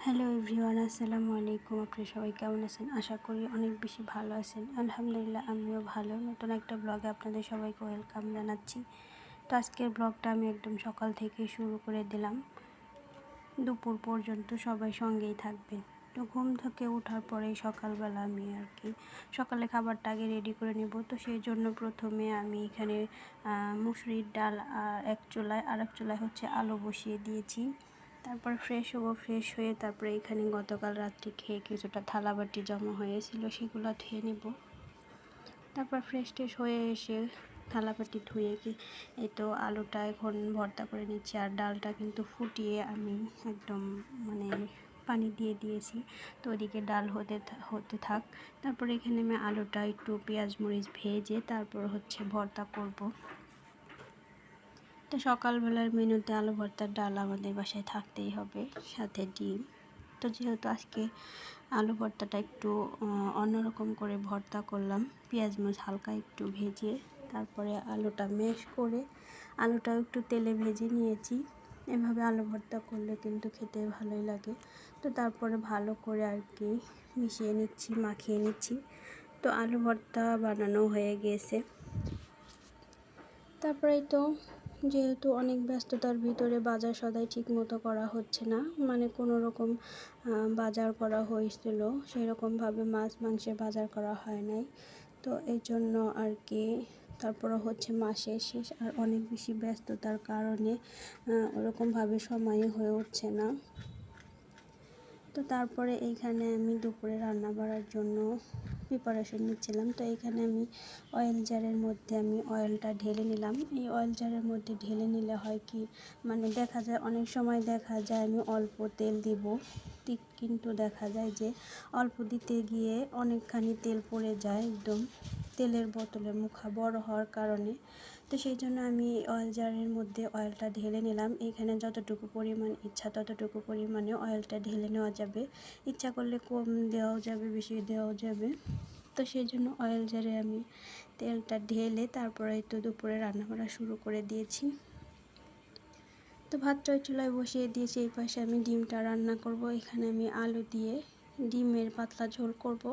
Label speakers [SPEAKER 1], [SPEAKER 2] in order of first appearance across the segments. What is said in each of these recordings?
[SPEAKER 1] Hello everyone, আসসালামু আলাইকুম। আপনারা সবাই কেমন আছেন? আশা করি অনেক বেশি ভালো আছেন। আলহামদুলিল্লাহ, আমিও ভালো। নতুন একটা ব্লগে আপনাদের সবাইকে ওয়েলকাম জানাচ্ছি। তো আজকের ব্লগটা আমি একদম সকাল থেকে শুরু করে দিলাম, দুপুর পর্যন্ত সবাই সঙ্গেই থাকবেন। তো ঘুম থেকে ওঠার পরেই সকালবেলা আমি সকালে খাবারটা আগে রেডি করে নেব। তো সেই জন্য প্রথমে আমি এখানে মুসুরির ডাল এক চুলায়, আর এক চুলায় হচ্ছে আলু বসিয়ে দিয়েছি। তারপর ফ্রেশ হবো, ফ্রেশ হয়ে তারপরে এখানে গতকাল রাত্রে খেয়ে কিছুটা থালাবাটি জমা হয়েছিল, সেগুলো ধুয়ে নেব। তারপর ফ্রেশ ট্রেশ হয়ে এসে থালাবাটি ধুয়ে এই তো আলুটা এখন ভর্তা করে নিচ্ছি। আর ডালটা কিন্তু ফুটিয়ে আমি একদম পানি দিয়ে দিয়েছি। তো ওদিকে ডাল হতে থাক। তারপরে এখানে আমি আলুটা একটু পেঁয়াজ মরিচ ভেজে তারপর হচ্ছে ভর্তা করব। তো সকালবেলার মেনুতে আলু ভর্তার ডাল আমাদের বাসায় থাকতেই হবে, সাথে ডিম। তো যেহেতু আজকে আলু ভর্তাটা একটু অন্যরকম করে ভর্তা করলাম, পেঁয়াজ মরিচ হালকা একটু ভেজে তারপরে আলুটা ম্যাশ করে আলুটাও একটু তেলে ভেজে নিয়েছি। এভাবে আলু ভর্তা করলে কিন্তু খেতে ভালোই লাগে। তো তারপরে ভালো করে মাখিয়ে নিচ্ছি। তো আলু ভর্তা বানানো হয়ে গেছে। তারপরেই তো যেহেতু অনেক ব্যস্ততার ভিতরে বাজার সদাই ঠিক মতো করা হচ্ছে না, কোনো রকম বাজার করা হয়েছিল, সেরকমভাবে মাছ মাংসের বাজার করা হয় নাই। তো এই জন্য তারপরে হচ্ছে মাসের শেষ, আর অনেক বেশি ব্যস্ততার কারণে ওরকমভাবে সময় হয়ে উঠছে না। তো তারপরে এইখানে আমি দুপুরে রান্না করার জন্য প্রিপারেশন নিচ্ছিলাম। তো এইখানে আমি অয়েল জারের মধ্যে আমি অয়েলটা ঢেলে নিলাম। এই অয়েল জারের মধ্যে ঢেলে নিলে হয় কি, দেখা যায় অনেক সময় দেখা যায় আমি অল্প তেল দিব, কিন্তু দেখা যায় যে অল্প দিতে গিয়ে অনেকখানি তেল পড়ে যায়, একদম তেলের বোতলের মুখা বড় হওয়ার কারণে। তো সেই জন্য আমি অয়েল জারের মধ্যে অয়েলটা ঢেলে নিলাম। এখানে যতটুকু পরিমাণ ইচ্ছা ততটুকু পরিমাণে অয়েলটা ঢেলে নেওয়া যাবে। ইচ্ছা করলে কম দেওয়াও যাবে, বেশি দেওয়াও যাবে। তো সেই জন্য অয়েল জারে আমি তেলটা ঢেলে তারপরে তো দুপুরে রান্না করা শুরু করে দিয়েছি। তো ভাতটা চুলায় বসিয়ে দিয়েছি। এই পাশে আমি ডিমটা রান্না করব। এখানে আমি আলু দিয়ে ডিমের পাতলা ঝোল করব।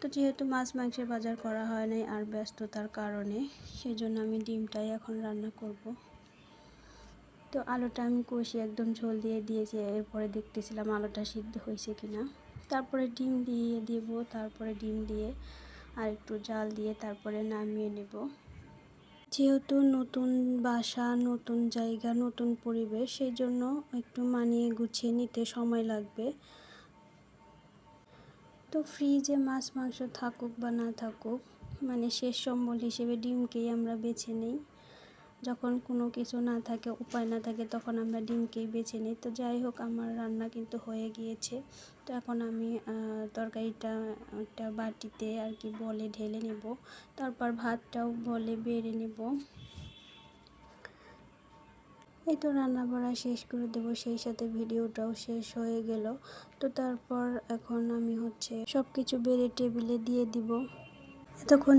[SPEAKER 1] তো যেহেতু মাছ মাংসের বাজার করা হয় নাই আর ব্যস্ততার কারণে, সেজন্য আমি ডিমটাই এখন রান্না করব। তো আলুটা আমি কষিয়ে একদম ঝোল দিয়ে দিয়েছি। এরপরে দেখতেছিলাম আলুটা সিদ্ধ হয়েছে কিনা। তারপরে ডিম দিয়ে দিব, তারপরে ডিম দিয়ে আর একটু জাল দিয়ে তারপরে নামিয়ে নেব। যেহেতু নতুন বাসা, নতুন জায়গা, নতুন পরিবেশ, সেই জন্য একটু মানিয়ে গুছিয়ে নিতে সময় লাগবে। তো ফ্রিজে মাছ মাংস থাকুক বা না থাকুক, শেষ সম্বল হিসেবে ডিমকেই আমরা বেছে নিই। যখন কোনো কিছু না থাকে, উপায় না থাকে, তখন আমরা ডিমকেই বেছে নিই। তো যাই হোক, আমার রান্না কিন্তু হয়ে গিয়েছে। তো এখন আমি তরকারিটা একটা বাটিতে বলে ঢেলে নেব। তারপর ভাতটাও বলে বেড়ে নেব। এই তো রান্না বাড়া শেষ করে দেবো, সেই সাথে ভিডিওটাও শেষ হয়ে গেল। তো তারপর এখন আমি সব কিছু বেড়ে টেবিলে দিয়ে দিব। এতক্ষণ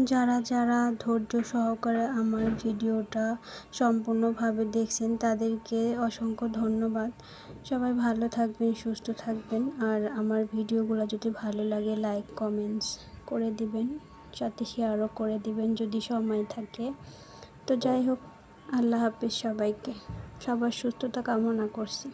[SPEAKER 1] যারা ধৈর্য সহকারে আমার ভিডিওটা সম্পূর্ণভাবে দেখছেন, তাদেরকে অসংখ্য ধন্যবাদ। সবাই ভালো থাকবেন, সুস্থ থাকবেন। আর আমার ভিডিওগুলো যদি ভালো লাগে, লাইক কমেন্টস করে দিবেন, সাথে শেয়ারও করে দিবেন যদি সময় থাকে। তো যাই হোক, আল্লাহ হাফেজ সবাইকে। সবার সুস্থতা কামনা করছি।